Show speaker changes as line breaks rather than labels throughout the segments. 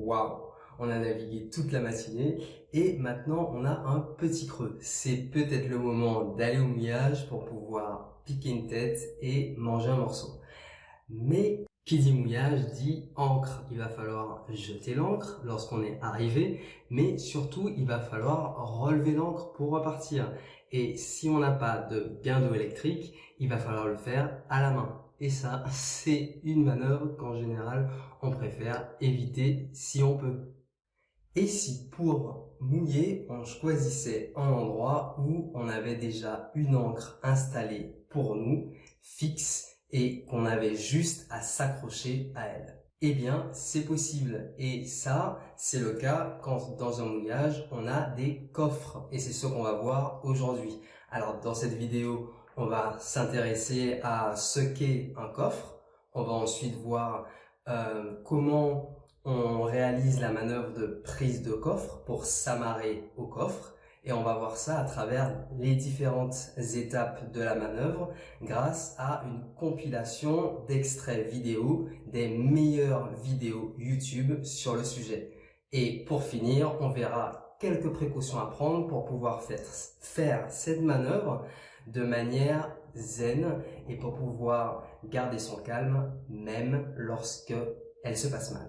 Waouh! On a navigué toute la matinée et maintenant on a un petit creux. C'est peut-être le moment d'aller au mouillage pour pouvoir piquer une tête et manger un morceau. Mais qui dit mouillage dit ancre. Il va falloir jeter l'ancre lorsqu'on est arrivé, mais surtout il va falloir relever l'ancre pour repartir. Et si on n'a pas de gain d'eau électrique, il va falloir le faire à la main. Et ça, c'est une manœuvre qu'en général, on préfère éviter si on peut. Et si pour mouiller, on choisissait un endroit où on avait déjà une ancre installée pour nous, fixe, et qu'on avait juste à s'accrocher à elle? Eh bien, c'est possible. Et ça, c'est le cas quand dans un mouillage, on a des coffres. Et c'est ce qu'on va voir aujourd'hui. Alors, dans cette vidéo, on va s'intéresser à ce qu'est un coffre. On va ensuite voir comment on réalise la manœuvre de prise de coffre pour s'amarrer au coffre. Et on va voir ça à travers les différentes étapes de la manœuvre grâce à une compilation d'extraits vidéo des meilleures vidéos YouTube sur le sujet. Et pour finir, on verra quelques précautions à prendre pour pouvoir faire cette manœuvre de manière zen et pour pouvoir garder son calme même lorsque elle se passe mal.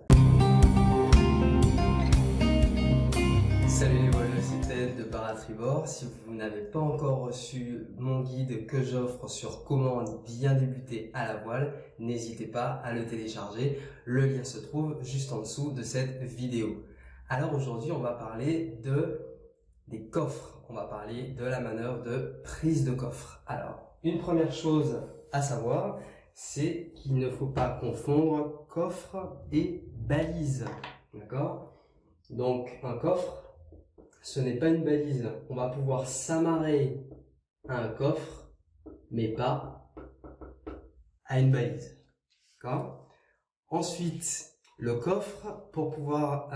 Salut les voleurs, c'est Ted de Paratribord. Si vous n'avez pas encore reçu mon guide que j'offre sur comment bien débuter à la voile, n'hésitez pas à le télécharger. Le lien se trouve juste en dessous de cette vidéo. Alors aujourd'hui, on va parler des coffres. On va parler de la manœuvre de prise de coffre. Alors, une première chose à savoir, c'est qu'il ne faut pas confondre coffre et balise. D'accord? Donc, un coffre, ce n'est pas une balise. On va pouvoir s'amarrer à un coffre, mais pas à une balise. D'accord? Ensuite, le coffre, pour pouvoir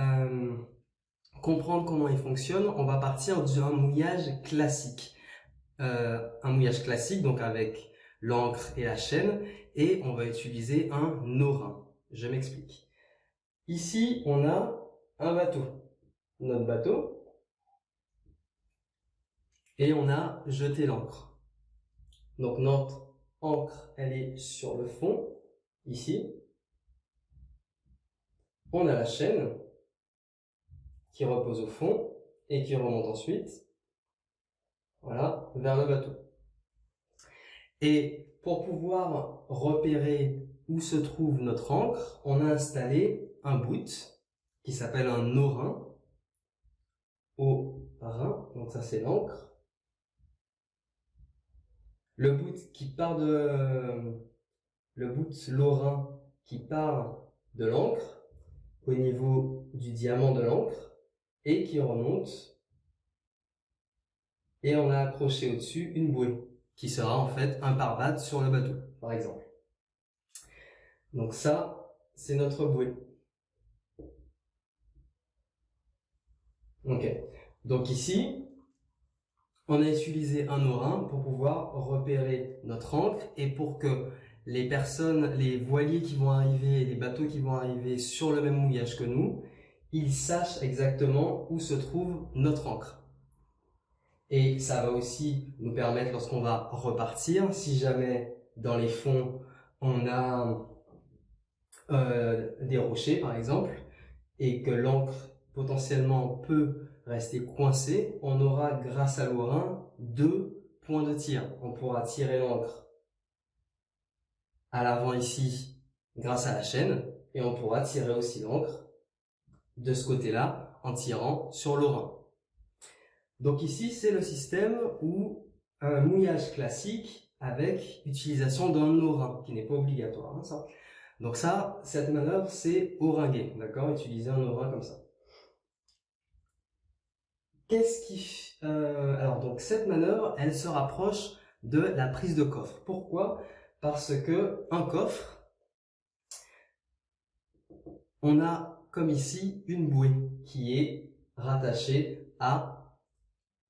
comprendre comment il fonctionne, on va partir d'un mouillage classique. Un mouillage classique, donc avec l'ancre et la chaîne, et on va utiliser un no-rin. Je m'explique. Ici, on a un bateau. Notre bateau. Et on a jeté l'ancre. Donc notre ancre, elle est sur le fond, ici. On a la chaîne qui repose au fond et qui remonte ensuite, voilà, vers le bateau. Et pour pouvoir repérer où se trouve notre ancre, on a installé un boot qui s'appelle un no-rin au rein, donc ça c'est l'ancre. Le boot lorrain qui part de l'ancre au niveau du diamant de l'ancre et qui remonte, et on a accroché au-dessus une bouée qui sera en fait un pare-balles sur le bateau, par exemple. Donc ça, c'est notre bouée. Ok. Donc ici, on a utilisé un no-rin pour pouvoir repérer notre ancre et pour que les personnes, les voiliers qui vont arriver, les bateaux qui vont arriver sur le même mouillage que nous, ils sachent exactement où se trouve notre ancre. Et ça va aussi nous permettre, lorsqu'on va repartir, si jamais dans les fonds on a des rochers par exemple, et que l'ancre potentiellement peut rester coincée, on aura grâce à l'orin 2 points de tir. On pourra tirer l'ancre à l'avant ici grâce à la chaîne, et on pourra tirer aussi l'ancre de ce côté-là en tirant sur l'orin. Donc ici, c'est le système où un mouillage classique avec utilisation d'un no-rin, qui n'est pas obligatoire. Hein, ça. Donc ça, cette manœuvre, c'est oringuer, d'accord? Utiliser un no-rin comme ça. Alors donc cette manœuvre, elle se rapproche de la prise de coffre. Pourquoi? Parce que un coffre, on a comme ici une bouée qui est rattachée à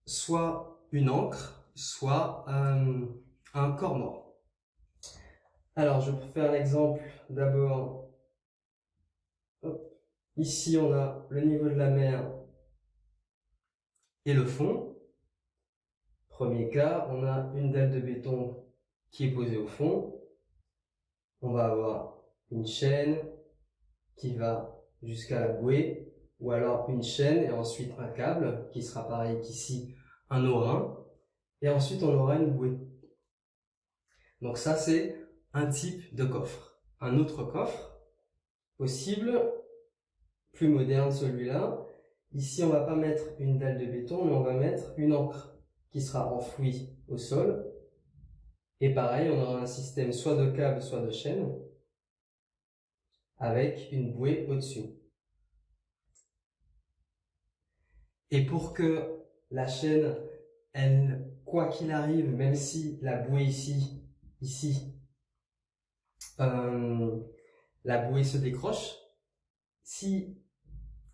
soit une ancre, soit un corps mort. Alors, je vais faire l'exemple d'abord Ici, on a le niveau de la mer et le fond. Premier cas, on a une dalle de béton qui est posée au fond. On va avoir une chaîne qui va jusqu'à la bouée, ou alors une chaîne et ensuite un câble qui sera pareil qu'ici, un aurain, et ensuite on aura une bouée. Donc ça, c'est un type de coffre. Un autre coffre possible, plus moderne celui-là. Ici, on va pas mettre une dalle de béton, mais on va mettre une ancre qui sera enfouie au sol. Et pareil, on aura un système soit de câble, soit de chaîne, avec une bouée au-dessus. Et pour que la chaîne, elle, quoi qu'il arrive, même si la bouée ici, la bouée se décroche, si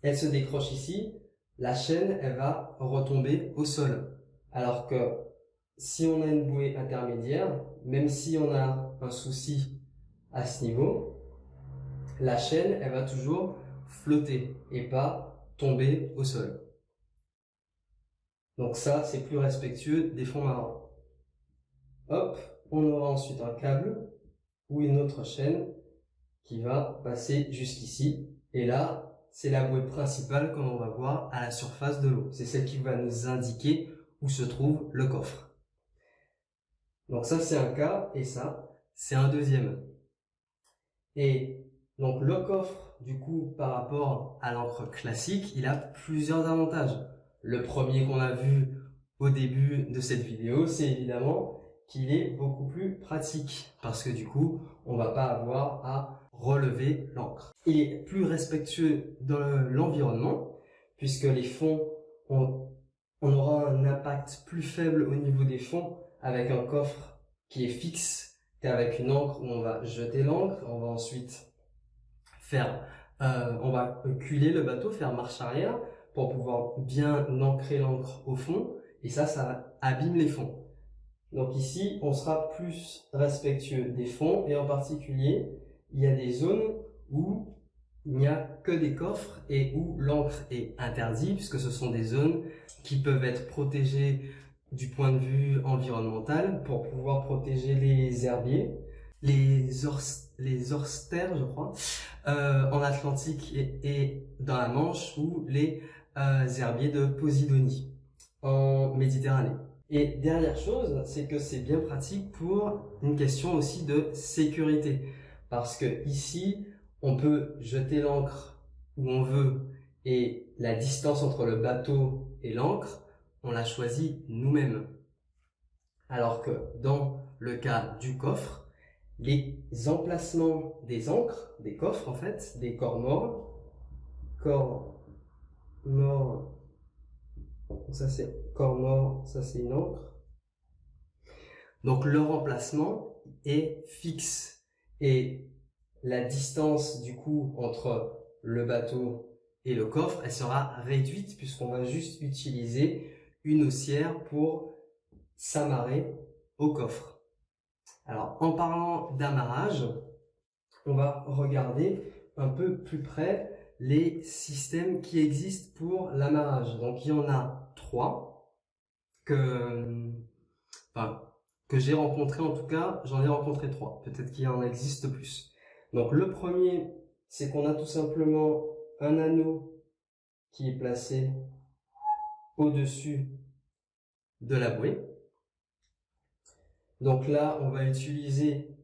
elle se décroche ici, la chaîne, elle va retomber au sol. Alors que si on a une bouée intermédiaire, même si on a un souci à ce niveau, la chaîne, elle va toujours flotter et pas tomber au sol. Donc ça, c'est plus respectueux des fonds marins. Hop, on aura ensuite un câble ou une autre chaîne qui va passer jusqu'ici. Et là, c'est la bouée principale comme on va voir à la surface de l'eau. C'est celle qui va nous indiquer où se trouve le coffre. Donc ça, c'est un cas et ça, c'est un deuxième. Et donc le coffre, du coup, par rapport à l'encre classique, il a plusieurs avantages. Le premier qu'on a vu au début de cette vidéo, c'est évidemment qu'il est beaucoup plus pratique parce que du coup, on va pas avoir à relever l'encre. Il est plus respectueux dans l'environnement puisque les fonds, on aura un impact plus faible au niveau des fonds avec un coffre qui est fixe qu'avec une encre où on va jeter l'encre, on va ensuite on va culer le bateau, faire marche arrière pour pouvoir bien ancrer l'encre au fond et ça abîme les fonds. Donc ici, on sera plus respectueux des fonds et en particulier, il y a des zones où il n'y a que des coffres et où l'encre est interdite puisque ce sont des zones qui peuvent être protégées du point de vue environnemental pour pouvoir protéger les herbiers, les orstères, je crois, en Atlantique et dans la Manche ou les herbiers de Posidonie en Méditerranée. Et dernière chose, c'est que c'est bien pratique pour une question aussi de sécurité. Parce que ici, on peut jeter l'ancre où on veut et la distance entre le bateau et l'ancre, on l'a choisie nous-mêmes. Alors que dans le cas du coffre, les emplacements des ancres, des coffres en fait, des corps morts, ça c'est corps mort, ça c'est une ancre. Donc leur emplacement est fixe et la distance du coup entre le bateau et le coffre, elle sera réduite puisqu'on va juste utiliser une haussière pour s'amarrer au coffre. Alors en parlant d'amarrage, on va regarder un peu plus près les systèmes qui existent pour l'amarrage. Donc il y en a 3 que j'ai rencontré, en tout cas, j'en ai rencontré 3. Peut-être qu'il y en existe plus. Donc le premier, c'est qu'on a tout simplement un anneau qui est placé au-dessus de la bouée. Donc là, on va utiliser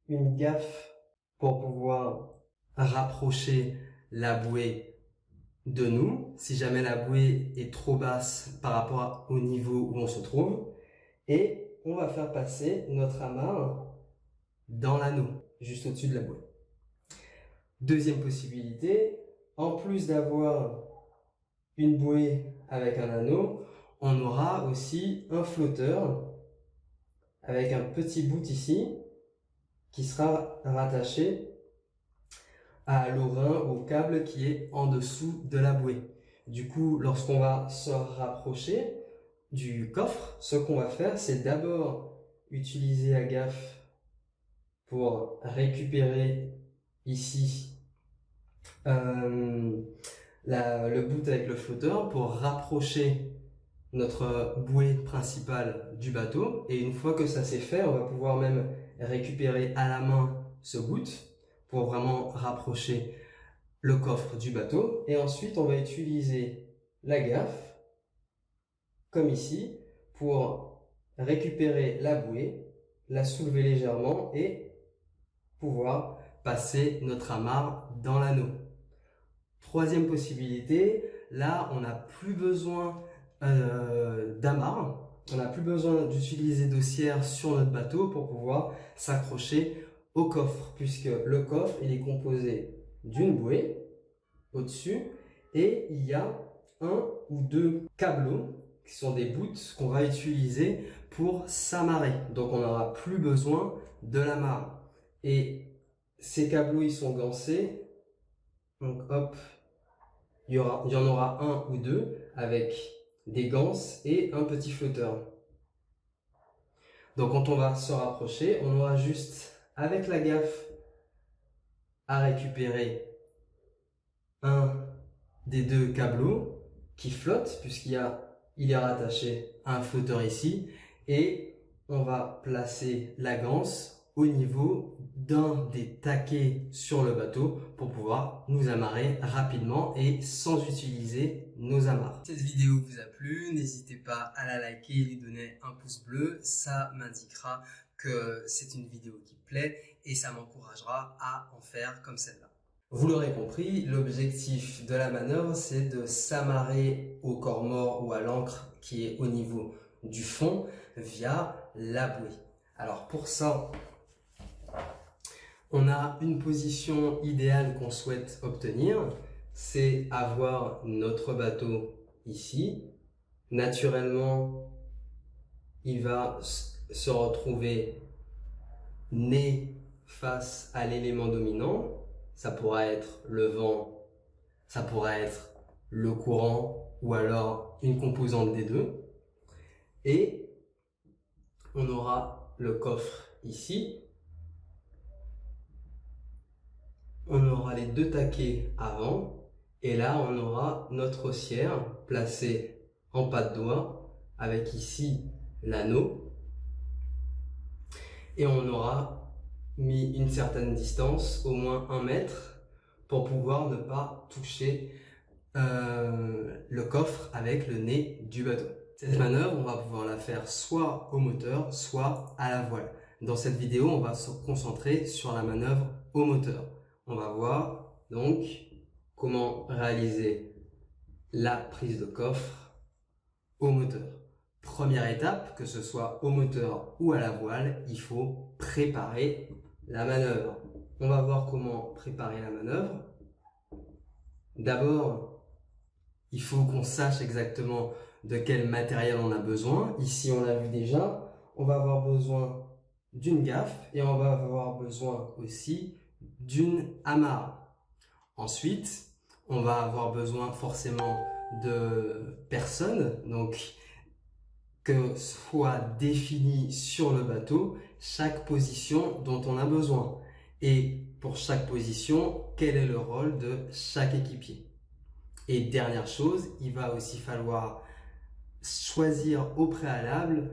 une gaffe pour pouvoir rapprocher la bouée de nous, si jamais la bouée est trop basse par rapport au niveau où on se trouve. Et on va faire passer notre amarre dans l'anneau, juste au-dessus de la bouée. Deuxième possibilité, en plus d'avoir une bouée avec un anneau, on aura aussi un flotteur avec un petit bout ici qui sera rattaché à l'aurain, au câble qui est en dessous de la bouée. Du coup, lorsqu'on va se rapprocher du coffre, ce qu'on va faire, c'est d'abord utiliser la gaffe pour récupérer ici le bout avec le flotteur pour rapprocher notre bouée principale du bateau. Et une fois que ça c'est fait, on va pouvoir même récupérer à la main ce bout pour vraiment rapprocher le coffre du bateau. Et ensuite, on va utiliser la gaffe, comme ici, pour récupérer la bouée, la soulever légèrement et pouvoir passer notre amarre dans l'anneau. Troisième possibilité, là on n'a plus besoin d'amarre, on n'a plus besoin d'utiliser d'haussière sur notre bateau pour pouvoir s'accrocher au coffre, puisque le coffre il est composé d'une bouée au-dessus et il y a un ou deux câbleaux qui sont des bouts qu'on va utiliser pour s'amarrer. Donc on n'aura plus besoin de l'amarre. Et ces câbleaux ils sont gancés. Donc hop, il y en aura un ou deux avec des ganses et un petit flotteur. Donc quand on va se rapprocher, on aura juste avec la gaffe à récupérer un des deux câbleaux qui flotte puisqu'il est rattaché à un flotteur ici, et on va placer la ganse au niveau d'un des taquets sur le bateau pour pouvoir nous amarrer rapidement et sans utiliser nos amarres. Si cette vidéo vous a plu, n'hésitez pas à la liker et lui donner un pouce bleu, ça m'indiquera que c'est une vidéo qui plaît et ça m'encouragera à en faire comme celle-là. Vous l'aurez compris, l'objectif de la manœuvre, c'est de s'amarrer au corps mort ou à l'ancre qui est au niveau du fond via la bouée. Alors pour ça, on a une position idéale qu'on souhaite obtenir, c'est avoir notre bateau ici. Naturellement, il va se retrouver nez face à l'élément dominant. Ça pourra être le vent, ça pourra être le courant ou alors une composante des deux. Et on aura le coffre ici. On aura les deux taquets avant et là on aura notre haussière placée en pas de doigt avec ici l'anneau, et on aura mis une certaine distance, au moins 1 mètre, pour pouvoir ne pas toucher le coffre avec le nez du bateau. Cette manœuvre, on va pouvoir la faire soit au moteur, soit à la voile. Dans cette vidéo, on va se concentrer sur la manœuvre au moteur. On va voir donc comment réaliser la prise de coffre au moteur. Première étape, que ce soit au moteur ou à la voile, il faut préparer la manœuvre. On va voir comment préparer la manœuvre. D'abord, il faut qu'on sache exactement de quel matériel on a besoin. Ici, on l'a vu déjà, on va avoir besoin d'une gaffe et on va avoir besoin aussi d'une amarre. Ensuite, on va avoir besoin forcément de personnes, donc que soit définie sur le bateau chaque position dont on a besoin. Et pour chaque position, quel est le rôle de chaque équipier. Et dernière chose, il va aussi falloir choisir au préalable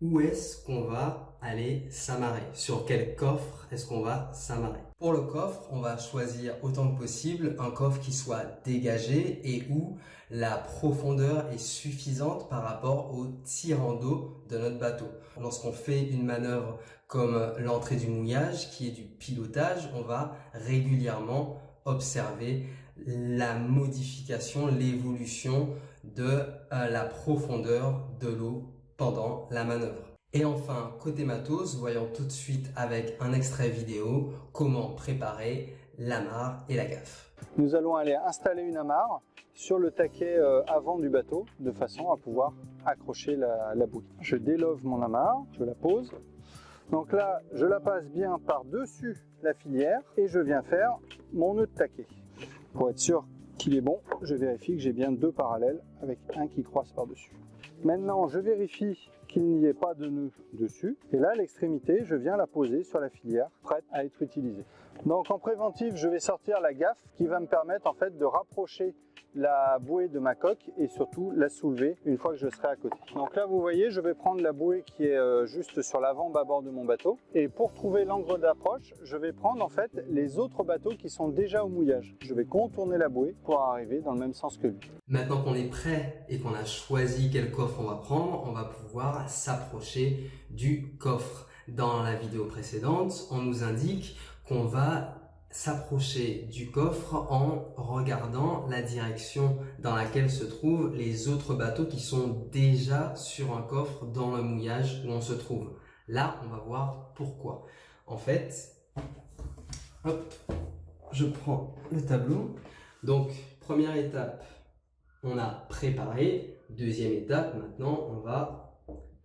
où est-ce qu'on va aller s'amarrer, sur quel coffre est-ce qu'on va s'amarrer. Pour le coffre, on va choisir autant que possible un coffre qui soit dégagé et où la profondeur est suffisante par rapport au tirant d'eau de notre bateau. Lorsqu'on fait une manœuvre comme l'entrée du mouillage, qui est du pilotage, on va régulièrement observer la modification, l'évolution de la profondeur de l'eau pendant la manœuvre. Et enfin, côté matos, voyons tout de suite avec un extrait vidéo comment préparer l'amarre et la gaffe.
Nous allons aller installer une amarre sur le taquet avant du bateau de façon à pouvoir accrocher la bouée. Je délove mon amarre, je la pose. Donc là, je la passe bien par-dessus la filière et je viens faire mon nœud de taquet. Pour être sûr qu'il est bon, je vérifie que j'ai bien 2 parallèles avec un qui croise par-dessus. Maintenant, je vérifie qu'il n'y ait pas de nœud dessus. Et là, l'extrémité, je viens la poser sur la filière, prête à être utilisée. Donc en préventif, je vais sortir la gaffe qui va me permettre en fait de rapprocher la bouée de ma coque et surtout la soulever une fois que je serai à côté. Donc là vous voyez, je vais prendre la bouée qui est juste sur l'avant-bâbord de mon bateau et pour trouver l'angle d'approche, je vais prendre en fait les autres bateaux qui sont déjà au mouillage. Je vais contourner la bouée pour arriver dans le même sens que lui.
Maintenant qu'on est prêt et qu'on a choisi quel coffre on va prendre, on va pouvoir s'approcher du coffre. Dans la vidéo précédente, on nous indique qu'on va s'approcher du coffre en regardant la direction dans laquelle se trouvent les autres bateaux qui sont déjà sur un coffre dans le mouillage où on se trouve. Là, on va voir pourquoi. En fait, hop, je prends le tableau. Donc, première étape, on a préparé. Deuxième étape, maintenant, on va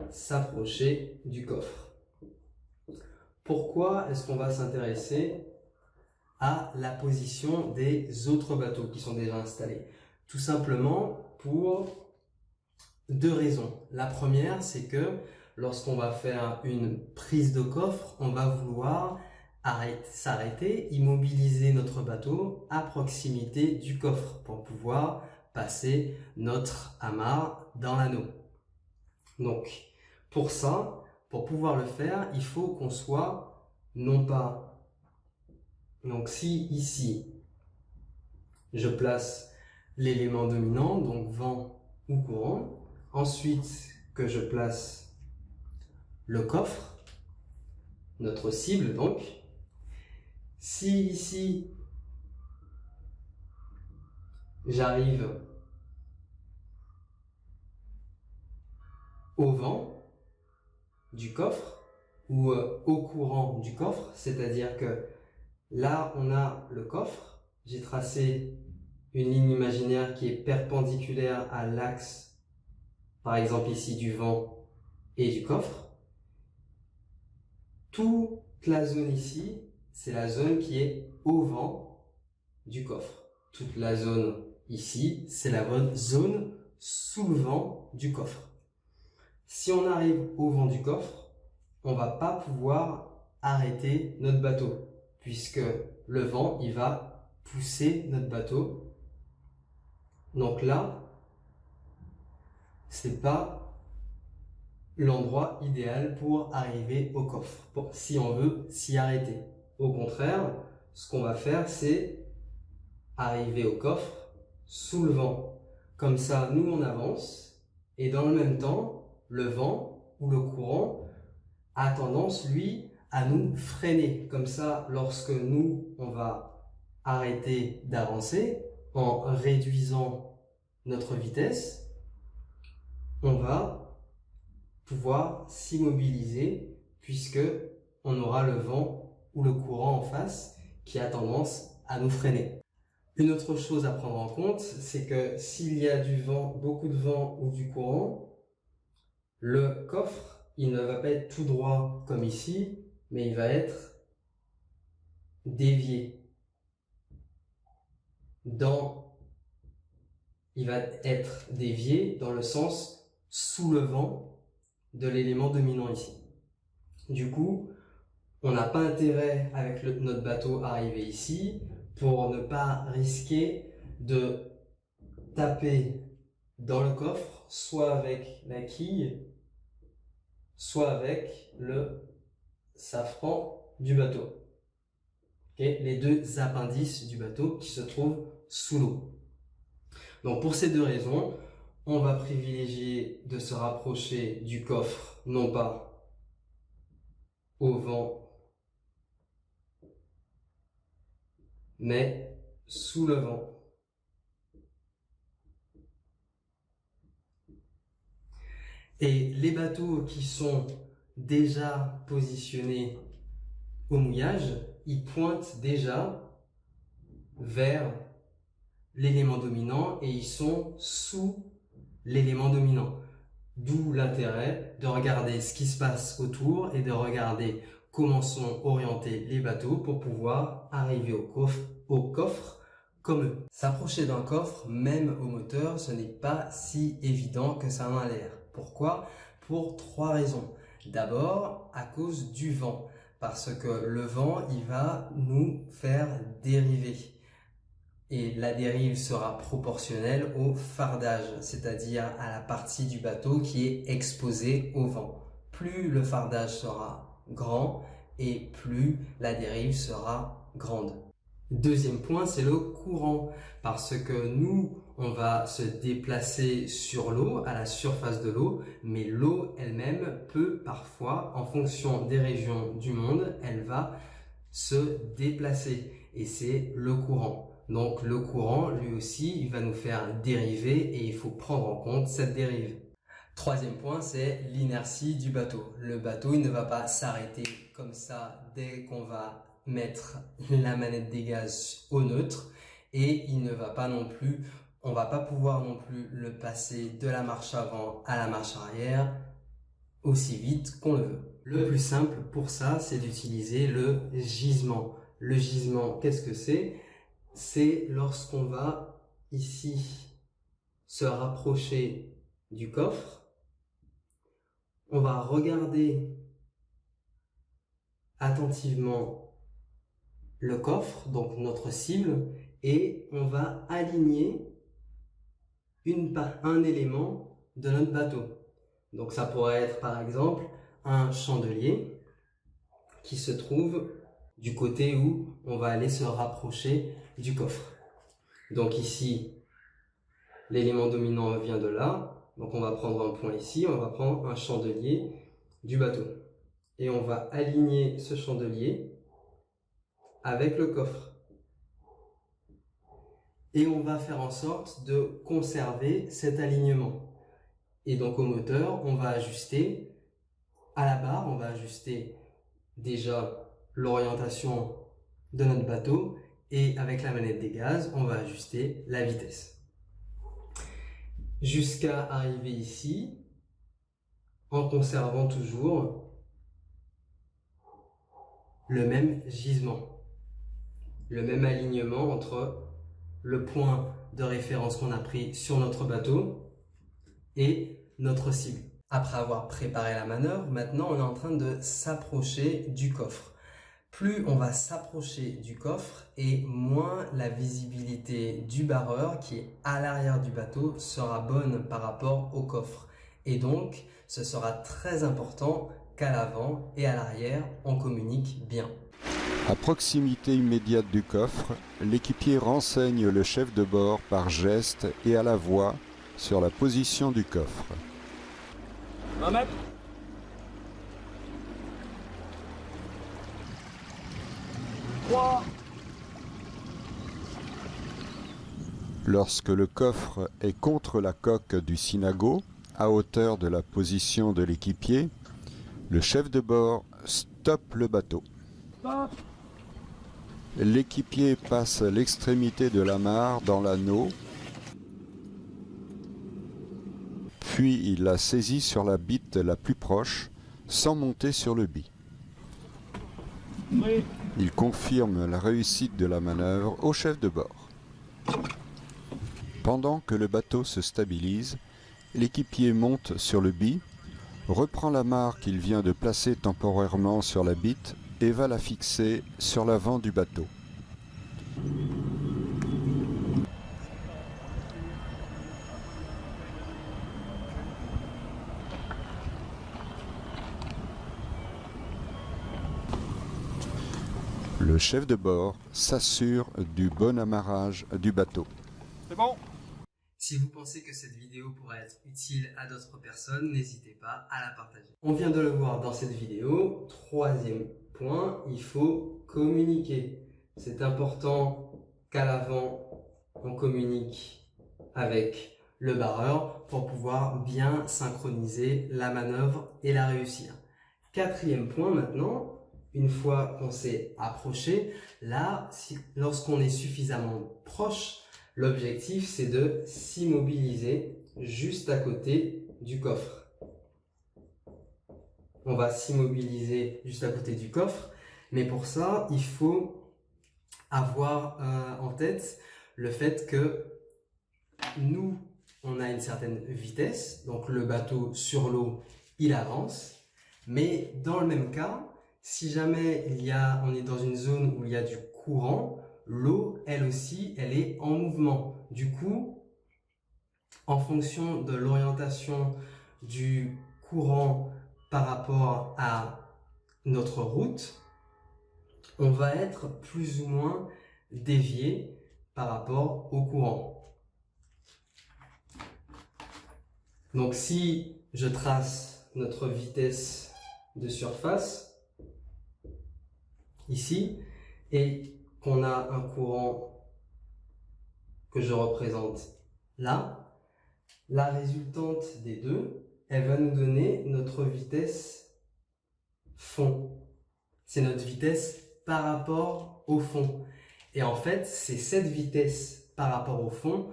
s'approcher du coffre. Pourquoi est-ce qu'on va s'intéresser à la position des autres bateaux qui sont déjà installés? Tout simplement pour deux raisons. La première, c'est que lorsqu'on va faire une prise de coffre, on va vouloir s'arrêter, immobiliser notre bateau à proximité du coffre pour pouvoir passer notre amarre dans l'anneau. Donc, pour ça, pour pouvoir le faire, il faut qu'on soit non pas... Donc si ici, je place l'élément dominant, donc vent ou courant, ensuite que je place le coffre, notre cible donc, si ici, j'arrive au vent du coffre ou au courant du coffre, c'est-à-dire que là, on a le coffre. J'ai tracé une ligne imaginaire qui est perpendiculaire à l'axe, par exemple ici, du vent et du coffre. Toute la zone ici, c'est la zone qui est au vent du coffre. Toute la zone ici, c'est la zone sous le vent du coffre. Si on arrive au vent du coffre, on ne va pas pouvoir arrêter notre bateau, puisque le vent, il va pousser notre bateau. Donc là, c'est pas l'endroit idéal pour arriver au coffre, si on veut s'y arrêter. Au contraire, ce qu'on va faire, c'est arriver au coffre sous le vent. Comme ça, nous, on avance, et dans le même temps, le vent ou le courant a tendance, lui, à nous freiner. Comme ça, lorsque nous, on va arrêter d'avancer en réduisant notre vitesse, on va pouvoir s'immobiliser puisque on aura le vent ou le courant en face qui a tendance à nous freiner. Une autre chose à prendre en compte, c'est que s'il y a du vent, beaucoup de vent ou du courant, le coffre, il ne va pas être tout droit comme ici, mais il va être dévié. Il va être dévié dans le sens sous le vent de l'élément dominant ici. Du coup, on n'a pas intérêt avec notre bateau à arriver ici pour ne pas risquer de taper dans le coffre, soit avec la quille, soit avec le safran du bateau. Les deux appendices du bateau qui se trouvent sous l'eau. Donc pour ces deux raisons, on va privilégier de se rapprocher du coffre, non pas au vent, mais sous le vent. Et les bateaux qui sont déjà positionnés au mouillage, ils pointent déjà vers l'élément dominant et ils sont sous l'élément dominant. D'où l'intérêt de regarder ce qui se passe autour et de regarder comment sont orientés les bateaux pour pouvoir arriver au coffre comme eux. S'approcher d'un coffre, même au moteur, ce n'est pas si évident que ça en a l'air. Pourquoi? Pour trois raisons. D'abord, à cause du vent. parce que le vent, il va nous faire dériver. Et la dérive sera proportionnelle au fardage, c'est-à-dire à la partie du bateau qui est exposée au vent. Plus le fardage sera grand et plus la dérive sera grande. Deuxième point, c'est le courant, parce que nous, on va se déplacer sur l'eau, à la surface de l'eau, mais l'eau elle-même peut parfois, en fonction des régions du monde, elle va se déplacer, et c'est le courant. Donc le courant, lui aussi, il va nous faire dériver et il faut prendre en compte cette dérive. Troisième point, c'est l'inertie du bateau. Le bateau, il ne va pas s'arrêter comme ça dès qu'on va mettre la manette des gaz au neutre, et il ne va pas non plus, on va pas pouvoir non plus le passer de la marche avant à la marche arrière aussi vite qu'on le veut. Le plus simple pour ça, c'est d'utiliser le gisement. Le gisement, qu'est-ce que c'est? C'est lorsqu'on va ici se rapprocher du coffre, on va regarder attentivement le coffre, donc notre cible, et on va aligner un élément de notre bateau. Donc ça pourrait être par exemple un chandelier qui se trouve du côté où on va aller se rapprocher du coffre. Donc ici, l'élément dominant vient de là, donc on va prendre un point ici, on va prendre un chandelier du bateau. Et on va aligner ce chandelier avec le coffre. Et on va faire en sorte de conserver cet alignement. Et donc au moteur, on va ajuster, à la barre, on va ajuster déjà l'orientation de notre bateau, et avec la manette des gaz, on va ajuster la vitesse. Jusqu'à arriver ici, en conservant toujours le même gisement, le même alignement entre le point de référence qu'on a pris sur notre bateau et notre cible. Après avoir préparé la manœuvre, maintenant on est en train de s'approcher du coffre. Plus on va s'approcher du coffre et moins la visibilité du barreur qui est à l'arrière du bateau sera bonne par rapport au coffre. Et donc, ce sera très important qu'à l'avant et à l'arrière, on communique bien.
À proximité immédiate du coffre, l'équipier renseigne le chef de bord par geste et à la voix sur la position du coffre.
20 mètres.
Lorsque le coffre est contre la coque du Sinago, à hauteur de la position de l'équipier, le chef de bord stoppe le bateau.
Stop.
L'équipier passe l'extrémité de l'amarre dans l'anneau, puis il la saisit sur la bitte la plus proche, sans monter sur le bi.
Oui.
Il confirme la réussite de la manœuvre au chef de bord. Pendant que le bateau se stabilise, l'équipier monte sur le bi, reprend l'amarre qu'il vient de placer temporairement sur la bitte et va la fixer sur l'avant du bateau. Le chef de bord s'assure du bon amarrage du bateau.
C'est bon.
Si vous pensez que cette vidéo pourrait être utile à d'autres personnes, n'hésitez pas à la partager. On vient de le voir dans cette vidéo. Troisième point, il faut communiquer. C'est important qu'à l'avant, on communique avec le barreur pour pouvoir bien synchroniser la manœuvre et la réussir. Quatrième point maintenant, une fois qu'on s'est approché, là, lorsqu'on est suffisamment proche, l'objectif, c'est de s'immobiliser juste à côté du coffre. On va s'immobiliser juste à côté du coffre, mais pour ça, il faut avoir en tête le fait que nous, on a une certaine vitesse, donc le bateau sur l'eau, il avance, mais dans le même cas, si jamais on est dans une zone où il y a du courant, l'eau, elle aussi, elle est en mouvement. Du coup, en fonction de l'orientation du courant par rapport à notre route, on va être plus ou moins dévié par rapport au courant. Donc si je trace notre vitesse de surface ici et qu'on a un courant que je représente là, la résultante des deux, elle va nous donner notre vitesse fond. C'est notre vitesse par rapport au fond. Et en fait, c'est cette vitesse par rapport au fond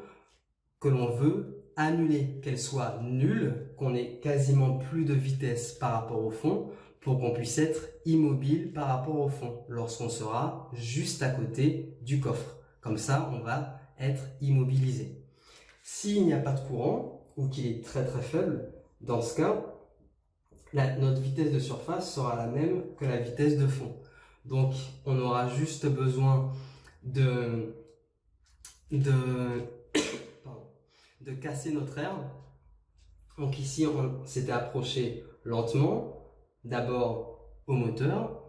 que l'on veut annuler, qu'elle soit nulle, qu'on ait quasiment plus de vitesse par rapport au fond, pour qu'on puisse être immobile par rapport au fond, lorsqu'on sera juste à côté du coffre. Comme ça, on va être immobilisé. S'il n'y a pas de courant, ou qu'il est très très faible, dans ce cas, notre vitesse de surface sera la même que la vitesse de fond. Donc, on aura juste besoin de casser notre air. Donc ici, on s'était approché lentement, d'abord au moteur,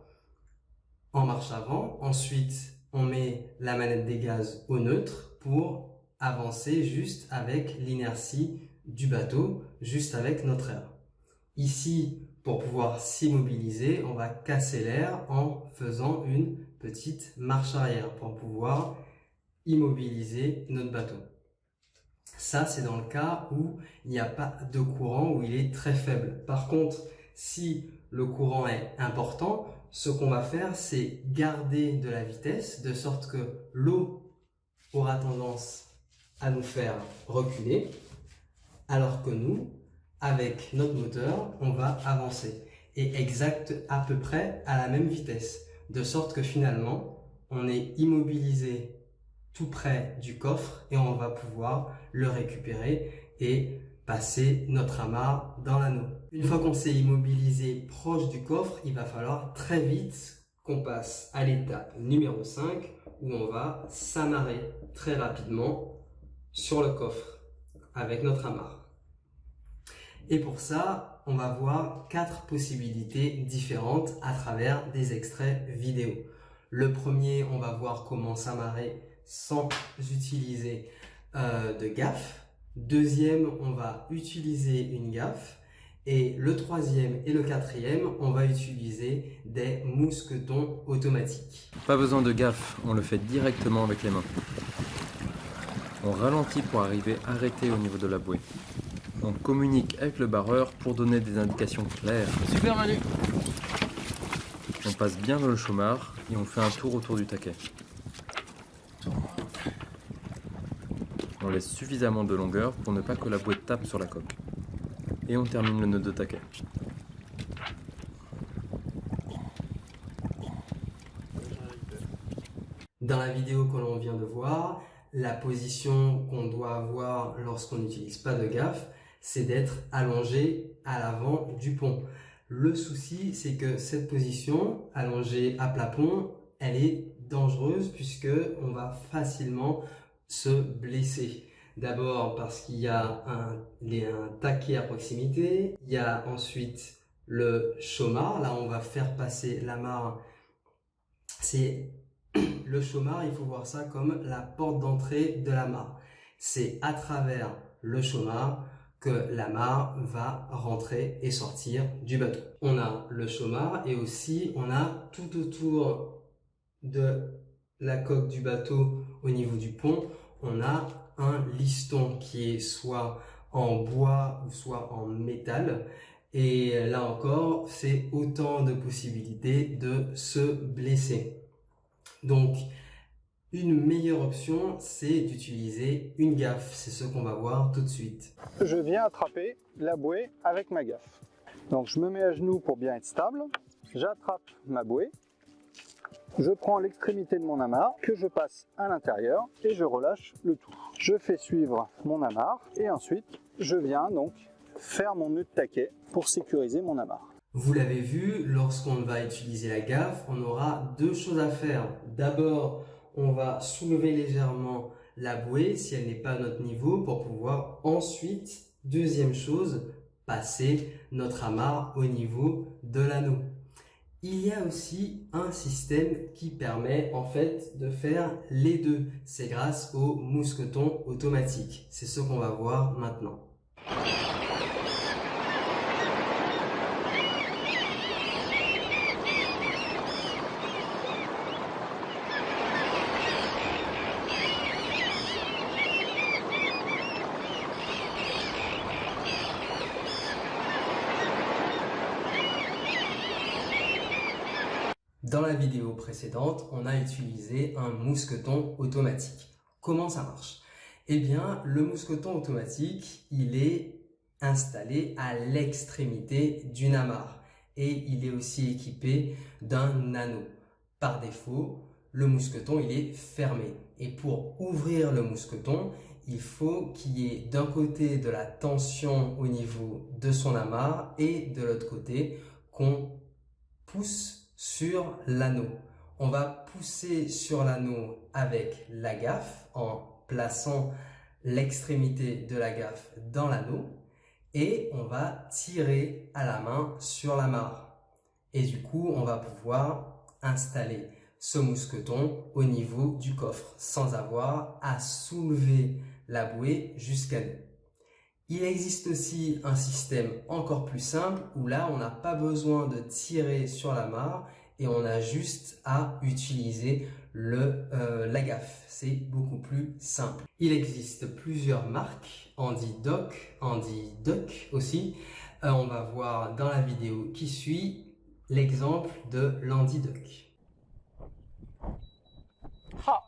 en marche avant. Ensuite, on met la manette des gaz au neutre pour avancer juste avec l'inertie du bateau, juste avec notre air. Ici, pour pouvoir s'immobiliser, on va casser l'air en faisant une petite marche arrière pour pouvoir immobiliser notre bateau. Ça, c'est dans le cas où il n'y a pas de courant, où il est très faible. Par contre, si le courant est important, ce qu'on va faire, c'est garder de la vitesse, de sorte que l'eau aura tendance à nous faire reculer, alors que nous, avec notre moteur, on va avancer. Et à peu près à la même vitesse. De sorte que finalement, on est immobilisé tout près du coffre et on va pouvoir le récupérer et passer notre amarre dans l'anneau. Une fois qu'on s'est immobilisé proche du coffre, il va falloir très vite qu'on passe à l'étape numéro 5 où on va s'amarrer très rapidement sur le coffre avec notre amarre. Et pour ça, on va voir 4 possibilités différentes à travers des extraits vidéo. Le premier, on va voir comment s'amarrer sans utiliser de gaffe. Deuxième, on va utiliser une gaffe. Et le troisième et le quatrième, on va utiliser des mousquetons automatiques.
Pas besoin de gaffe, on le fait directement avec les mains. On ralentit pour arriver arrêté au niveau de la bouée. On communique avec le barreur pour donner des indications claires.
Super Manu.
On passe bien dans le chômard et on fait un tour autour du taquet. On laisse suffisamment de longueur pour ne pas que la bouée tape sur la coque. Et on termine le nœud de taquet.
Dans la vidéo que l'on vient de voir, la position qu'on doit avoir lorsqu'on n'utilise pas de gaffe, c'est d'être allongé à l'avant du pont. Le souci, c'est que cette position, allongée à plat pont, elle est dangereuse puisque on va facilement se blesser. D'abord parce qu'il y a un taquet à proximité, il y a ensuite le chômard, là on va faire passer l'amarre. C'est le chômard, il faut voir ça comme la porte d'entrée de l'amarre. C'est à travers le chômard que l'amarre va rentrer et sortir du bateau. On a le chômard et aussi on a tout autour de la coque du bateau au niveau du pont, on a un liston qui est soit en bois ou soit en métal. Et là encore, c'est autant de possibilités de se blesser. Donc, une meilleure option, c'est d'utiliser une gaffe. C'est ce qu'on va voir tout de suite.
Je viens attraper la bouée avec ma gaffe. Donc je me mets à genoux pour bien être stable. J'attrape ma bouée. Je prends l'extrémité de mon amarre que je passe à l'intérieur et je relâche le tout. Je fais suivre mon amarre et ensuite je viens donc faire mon nœud de taquet pour sécuriser mon amarre.
Vous l'avez vu, lorsqu'on va utiliser la gaffe, on aura deux choses à faire. D'abord, on va soulever légèrement la bouée si elle n'est pas à notre niveau pour pouvoir ensuite, deuxième chose, passer notre amarre au niveau de l'anneau. Il y a aussi un système qui permet en fait de faire les deux. C'est grâce au mousqueton automatique. C'est ce qu'on va voir maintenant. Dans la vidéo précédente, on a utilisé un mousqueton automatique. Comment ça marche? Eh bien, le mousqueton automatique, il est installé à l'extrémité d'une amarre et il est aussi équipé d'un anneau. Par défaut, le mousqueton, il est fermé. Et pour ouvrir le mousqueton, il faut qu'il y ait d'un côté de la tension au niveau de son amarre et de l'autre côté qu'on pousse sur l'anneau. On va pousser sur l'anneau avec la gaffe en plaçant l'extrémité de la gaffe dans l'anneau et on va tirer à la main sur l'amarre. Et du coup, on va pouvoir installer ce mousqueton au niveau du coffre sans avoir à soulever la bouée jusqu'à nous. Il existe aussi un système encore plus simple où là, on n'a pas besoin de tirer sur l'amarre et on a juste à utiliser la gaffe. C'est beaucoup plus simple. Il existe plusieurs marques, Handy Doc, Handy Duck aussi. On va voir dans la vidéo qui suit l'exemple de l'Handy Duck.
Ah.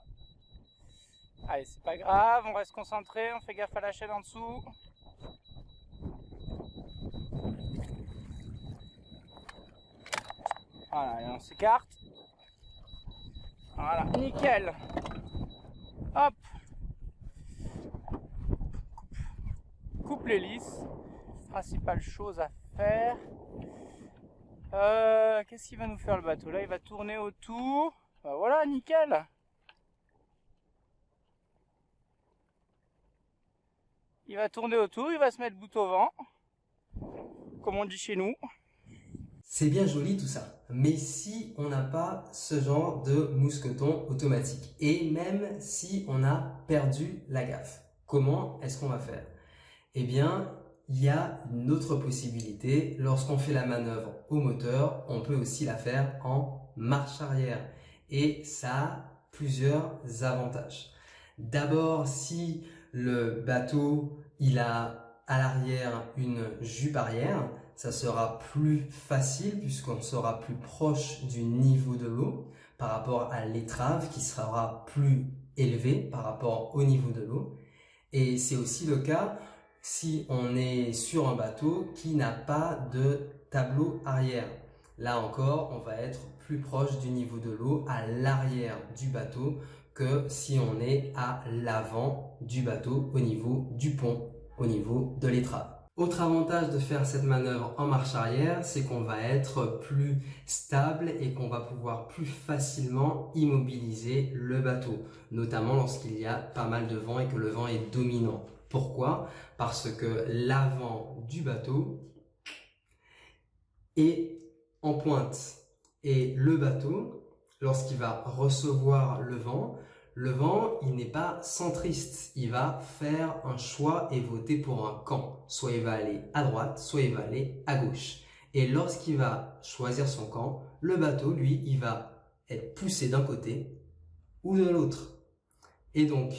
Allez, c'est pas grave, on reste concentré, on fait gaffe à la chaîne en dessous. Voilà, et on s'écarte. Voilà, nickel. Hop. Coupe l'hélice. Principale chose à faire. Qu'est-ce qu'il va nous faire le bateau? Là, il va tourner autour. Bah voilà, nickel. Il va tourner autour, il va se mettre bout au vent. Comme on dit chez nous.
C'est bien joli tout ça, mais si on n'a pas ce genre de mousqueton automatique et même si on a perdu la gaffe, comment est-ce qu'on va faire? Eh bien, il y a une autre possibilité. Lorsqu'on fait la manœuvre au moteur, on peut aussi la faire en marche arrière et ça a plusieurs avantages. D'abord, si le bateau il a à l'arrière une jupe arrière, ça sera plus facile puisqu'on sera plus proche du niveau de l'eau par rapport à l'étrave qui sera plus élevée par rapport au niveau de l'eau. Et c'est aussi le cas si on est sur un bateau qui n'a pas de tableau arrière. Là encore, on va être plus proche du niveau de l'eau à l'arrière du bateau que si on est à l'avant du bateau au niveau du pont, au niveau de l'étrave. Autre avantage de faire cette manœuvre en marche arrière, c'est qu'on va être plus stable et qu'on va pouvoir plus facilement immobiliser le bateau, notamment lorsqu'il y a pas mal de vent et que le vent est dominant. Pourquoi? Parce que l'avant du bateau est en pointe et le bateau, lorsqu'il va recevoir le vent, il n'est pas centriste, il va faire un choix et voter pour un camp. Soit il va aller à droite, soit il va aller à gauche. Et lorsqu'il va choisir son camp, le bateau, lui, il va être poussé d'un côté ou de l'autre. Et donc,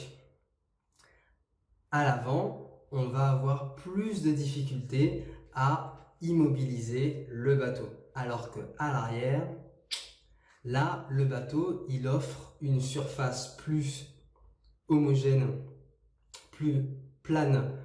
à l'avant, on va avoir plus de difficultés à immobiliser le bateau. Alors que à l'arrière, là, le bateau, il offre une surface plus homogène, plus plane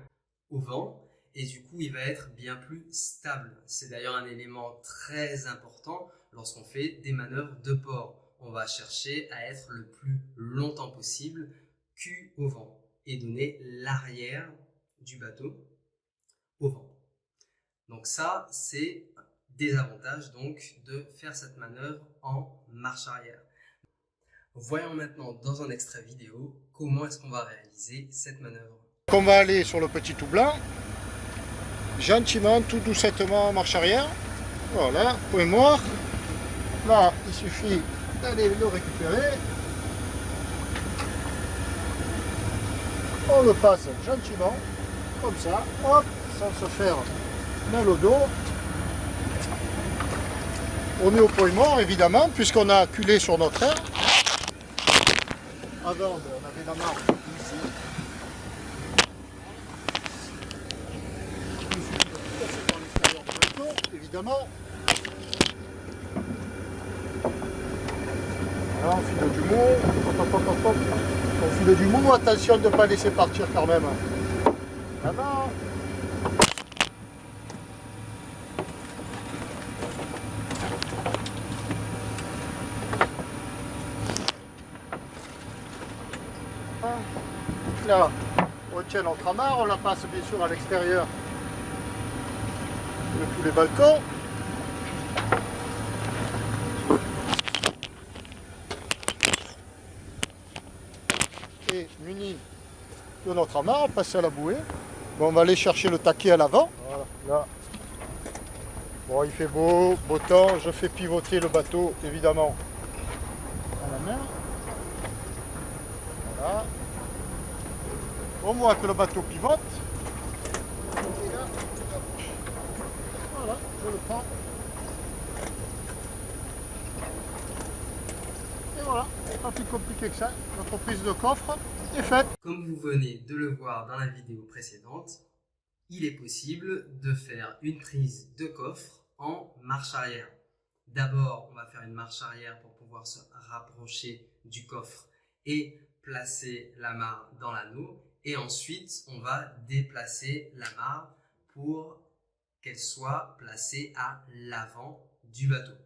au vent et du coup, il va être bien plus stable. C'est d'ailleurs un élément très important lorsqu'on fait des manœuvres de port. On va chercher à être le plus longtemps possible cul au vent et donner l'arrière du bateau au vent. Donc ça, c'est désavantage donc de faire cette manœuvre en marche arrière. Voyons maintenant dans un extrait vidéo comment est-ce qu'on va réaliser cette manœuvre.
On va aller sur le petit tout blanc, gentiment, tout doucettement en marche arrière. Voilà, point mort. Là, il suffit d'aller le récupérer. On le passe gentiment, comme ça, hop, sans se faire mal au dos. On est au point mort, évidemment, puisqu'on a acculé sur notre air. Avant, on avait la marque ici. Il suffit de passer par l'extérieur du bateau, évidemment. Voilà, on file du mou. Hop, hop, hop, hop. On file du mou, attention de ne pas laisser partir quand même. Là-bas. Là, on tient notre amarre, on la passe bien sûr à l'extérieur de tous les balcons. Et muni de notre amarre, on passe à la bouée. Bon, on va aller chercher le taquet à l'avant. Voilà, là. Bon, il fait beau temps, je fais pivoter le bateau évidemment à la mer. Voilà. On voit que le bateau pivote. Et là, voilà, je le prends. Et voilà, pas plus compliqué que ça. Notre prise de coffre est faite.
Comme vous venez de le voir dans la vidéo précédente, il est possible de faire une prise de coffre en marche arrière. D'abord, on va faire une marche arrière pour pouvoir se rapprocher du coffre et placer l'amarre dans l'anneau. Et ensuite, on va déplacer l'amarre pour qu'elle soit placée à l'avant du bateau.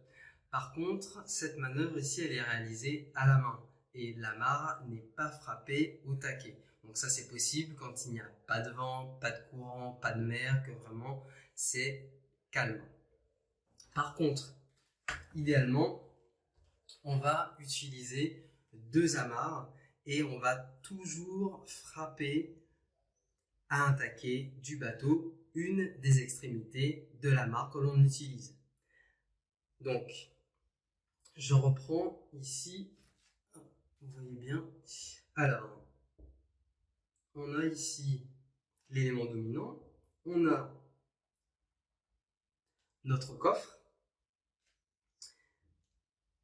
Par contre, cette manœuvre ici, elle est réalisée à la main et l'amarre n'est pas frappée au taquet. Donc ça, c'est possible quand il n'y a pas de vent, pas de courant, pas de mer, que vraiment c'est calme. Par contre, idéalement, on va utiliser 2 amarres et on va toujours frapper à un taquet du bateau une des extrémités de l'amarre que l'on utilise. Donc, je reprends ici, vous voyez bien. Alors, on a ici l'élément dominant, on a notre coffre,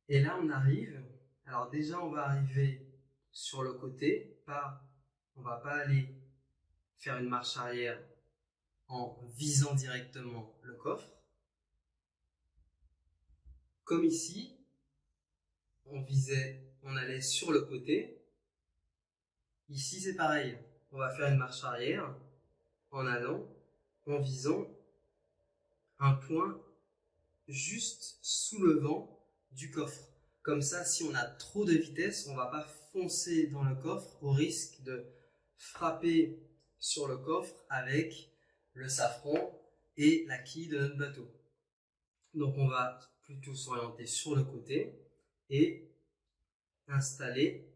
et là on arrive, alors déjà on va arriver sur le côté, on va pas aller faire une marche arrière en visant directement le coffre. Comme ici, on allait sur le côté. Ici c'est pareil, on va faire une marche arrière en allant, en visant un point juste sous le vent du coffre. Comme ça, si on a trop de vitesse, on ne va pas foncer dans le coffre au risque de frapper sur le coffre avec le safran et la quille de notre bateau. Donc on va plutôt s'orienter sur le côté et installer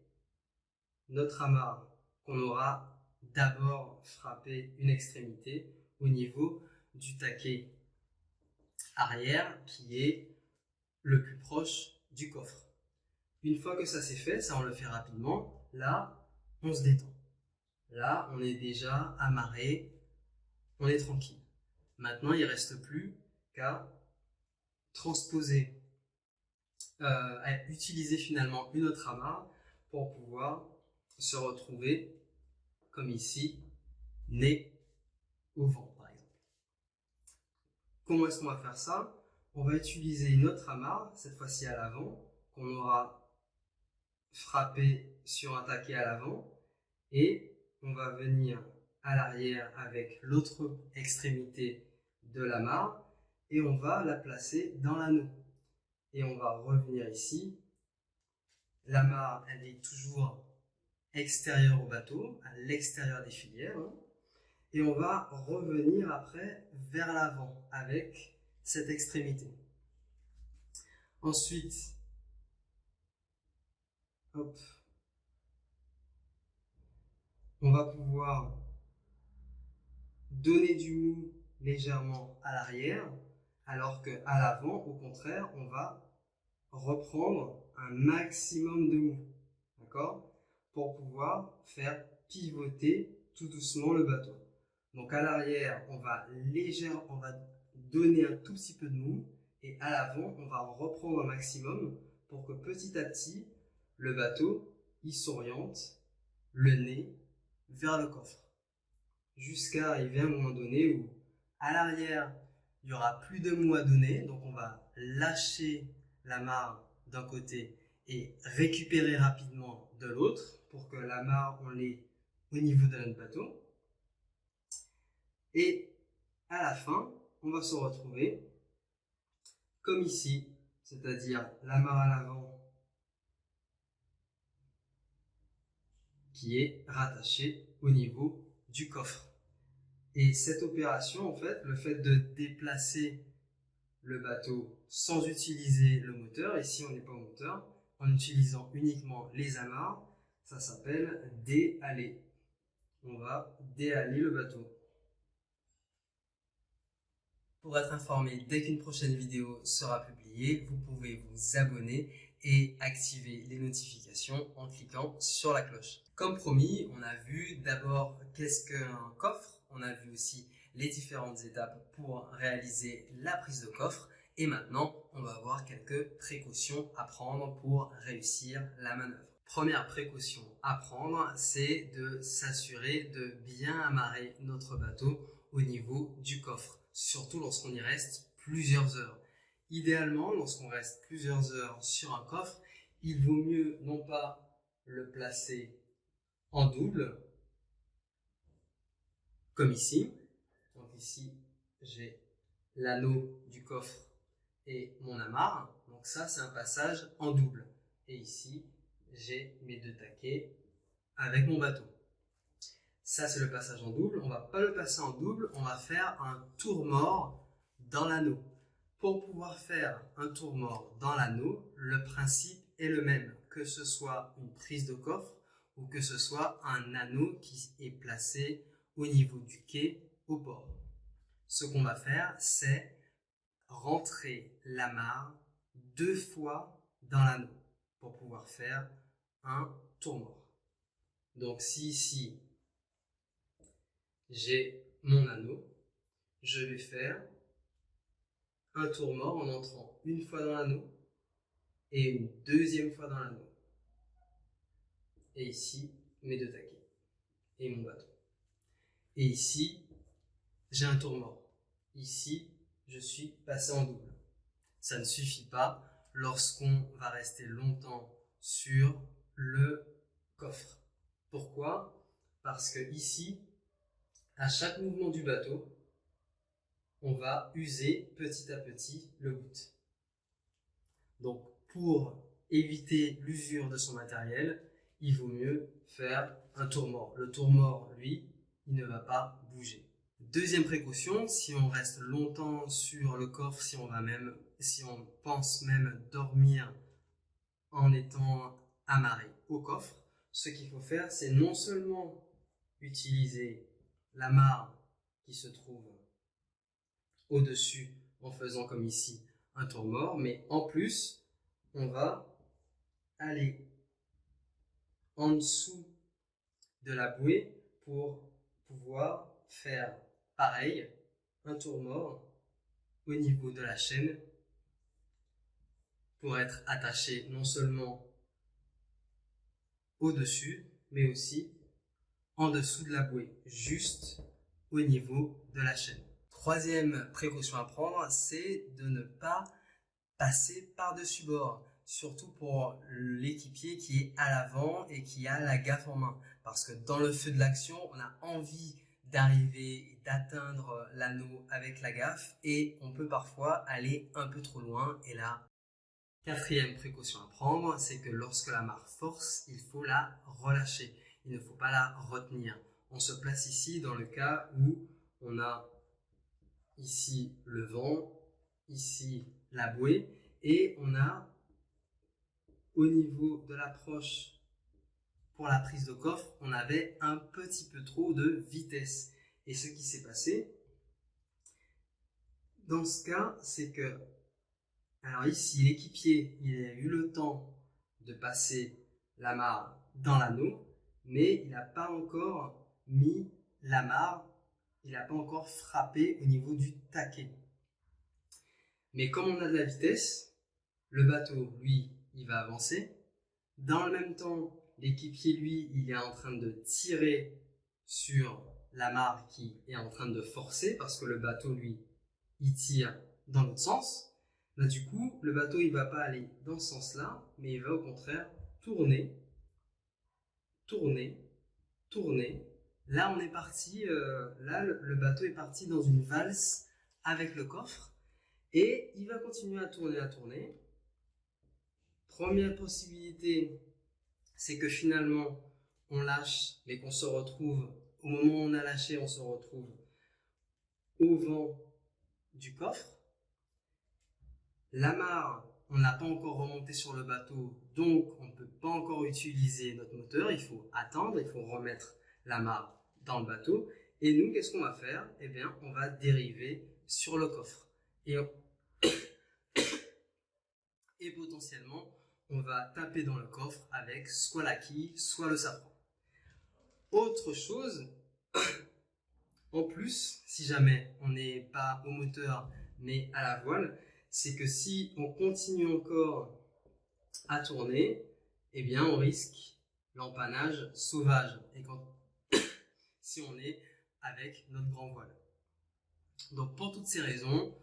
notre amarre qu'on aura d'abord frappé une extrémité au niveau du taquet arrière qui est le plus proche du coffre. Une fois que ça c'est fait, ça on le fait rapidement, là on se détend. Là on est déjà amarré, on est tranquille. Maintenant il ne reste plus qu'à transposer, à utiliser finalement une autre amarre pour pouvoir se retrouver comme ici, nez au vent par exemple. Comment est-ce qu'on va faire ça? On va utiliser une autre amarre, cette fois-ci à l'avant, qu'on aura frappé sur un taquet à l'avant, et on va venir à l'arrière avec l'autre extrémité de l'amarre et on va la placer dans l'anneau. Et on va revenir ici. L'amarre, elle est toujours extérieure au bateau, à l'extérieur des filières, hein, et on va revenir après vers l'avant avec cette extrémité. Ensuite, hop, on va pouvoir donner du mou légèrement à l'arrière, alors qu'à l'avant, au contraire, on va reprendre un maximum de mou, d'accord, pour pouvoir faire pivoter tout doucement le bateau. Donc à l'arrière, on va donner un tout petit peu de mou, et à l'avant, on va en reprendre un maximum pour que petit à petit, le bateau, il s'oriente le nez vers le coffre, jusqu'à arriver à un moment donné où à l'arrière, il n'y aura plus de mou à donner, donc on va lâcher l'amarre d'un côté et récupérer rapidement de l'autre pour que l'amarre, on l'ait au niveau de notre bateau. Et à la fin, on va se retrouver comme ici, c'est-à-dire l'amarre à l'avant qui est rattachée au niveau du coffre. Et cette opération, en fait, le fait de déplacer le bateau sans utiliser le moteur, ici on n'est pas au moteur, en utilisant uniquement les amarres, ça s'appelle déhaler. On va déhaler le bateau. Pour être informé dès qu'une prochaine vidéo sera publiée, vous pouvez vous abonner et activer les notifications en cliquant sur la cloche. Comme promis, on a vu d'abord qu'est-ce qu'un coffre, on a vu aussi les différentes étapes pour réaliser la prise de coffre et maintenant on va voir quelques précautions à prendre pour réussir la manœuvre. Première précaution à prendre, c'est de s'assurer de bien amarrer notre bateau au niveau du coffre, surtout lorsqu'on y reste plusieurs heures. Idéalement, lorsqu'on reste plusieurs heures sur un coffre, il vaut mieux non pas le placer en double, comme ici. Donc ici, j'ai l'anneau du coffre et mon amarre. Donc ça, c'est un passage en double. Et ici, j'ai mes deux taquets avec mon bateau. Ça, c'est le passage en double. On ne va pas le passer en double, on va faire un tour mort dans l'anneau. Pour pouvoir faire un tour mort dans l'anneau, le principe est le même, que ce soit une prise de coffre ou que ce soit un anneau qui est placé au niveau du quai au port. Ce qu'on va faire, c'est rentrer l'amarre 2 fois dans l'anneau pour pouvoir faire un tour mort. Donc si ici, j'ai mon anneau, je vais faire un tour mort en entrant une fois dans l'anneau et une deuxième fois dans l'anneau. Et ici, mes deux taquets et mon bateau. Et ici, j'ai un tour mort. Ici, je suis passé en double. Ça ne suffit pas lorsqu'on va rester longtemps sur le coffre. Pourquoi? Parce que ici, à chaque mouvement du bateau, on va user petit à petit le bout. Donc, pour éviter l'usure de son matériel, il vaut mieux faire un tour mort. Le tour mort, lui, il ne va pas bouger. Deuxième précaution, si on reste longtemps sur le coffre, si on pense même dormir en étant amarré au coffre, ce qu'il faut faire, c'est non seulement utiliser l'amarre qui se trouve au-dessus en faisant comme ici un tour mort, mais en plus, on va aller en dessous de la bouée pour pouvoir faire pareil, un tour mort au niveau de la chaîne pour être attaché non seulement au-dessus, mais aussi en dessous de la bouée, juste au niveau de la chaîne. Troisième précaution à prendre, c'est de ne pas passer par-dessus bord, surtout pour l'équipier qui est à l'avant et qui a la gaffe en main. Parce que dans le feu de l'action, on a envie d'arriver et d'atteindre l'anneau avec la gaffe et on peut parfois aller un peu trop loin. Et là, quatrième précaution à prendre, c'est que lorsque l'amarre force, il faut la relâcher. Il ne faut pas la retenir. On se place ici dans le cas où on a ici le vent ici la bouée et on a au niveau de l'approche pour la prise de coffre, on avait un petit peu trop de vitesse. Et ce qui s'est passé dans ce cas, c'est que, alors ici, l'équipier, il a eu le temps de passer l'amarre dans l'anneau, mais il n'a pas encore mis l'amarre, il n'a pas encore frappé au niveau du taquet. Mais comme on a de la vitesse, le bateau, lui, il va avancer. Dans le même temps, l'équipier, lui, il est en train de tirer sur l'amarre qui est en train de forcer parce que le bateau, lui, il tire dans l'autre sens. Là, du coup, le bateau, il ne va pas aller dans ce sens-là, mais il va au contraire tourner, tourner, tourner. Là, on est parti, le bateau est parti dans une valse avec le coffre et il va continuer à tourner, à tourner. Première possibilité, c'est que finalement, on lâche, mais qu'on se retrouve, au moment où on a lâché, on se retrouve au vent du coffre. L'amarre, on n'a pas encore remonté sur le bateau, donc on ne peut pas encore utiliser notre moteur. Il faut attendre, il faut remettre l'amarre dans le bateau. Et nous, qu'est-ce qu'on va faire? Eh bien, on va dériver sur le coffre. Et potentiellement, on va taper dans le coffre avec soit la quille, soit le safran. Autre chose, en plus, si jamais on n'est pas au moteur mais à la voile, c'est que si on continue encore à tourner, eh bien on risque l'empannage sauvage et si on est avec notre grand voile. Donc pour toutes ces raisons,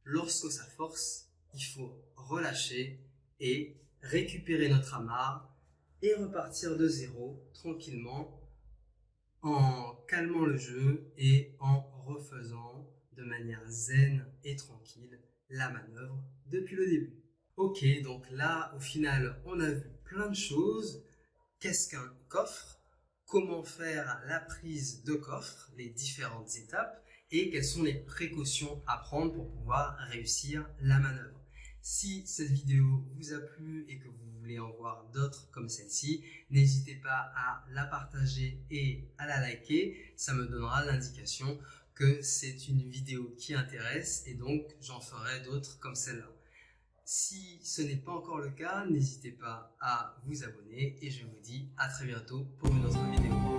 lorsque ça force, il faut relâcher et récupérer notre amarre et repartir de zéro tranquillement en calmant le jeu et en refaisant de manière zen et tranquille la manœuvre depuis le début. Ok, donc là au final on a vu plein de choses. Qu'est-ce qu'un coffre? Comment faire la prise de coffre, les différentes étapes et quelles sont les précautions à prendre pour pouvoir réussir la manœuvre. Si cette vidéo vous a plu et que vous voulez en voir d'autres comme celle-ci, n'hésitez pas à la partager et à la liker. Ça me donnera l'indication que c'est une vidéo qui intéresse et donc j'en ferai d'autres comme celle-là. Si ce n'est pas encore le cas, n'hésitez pas à vous abonner et je vous dis à très bientôt pour une autre vidéo.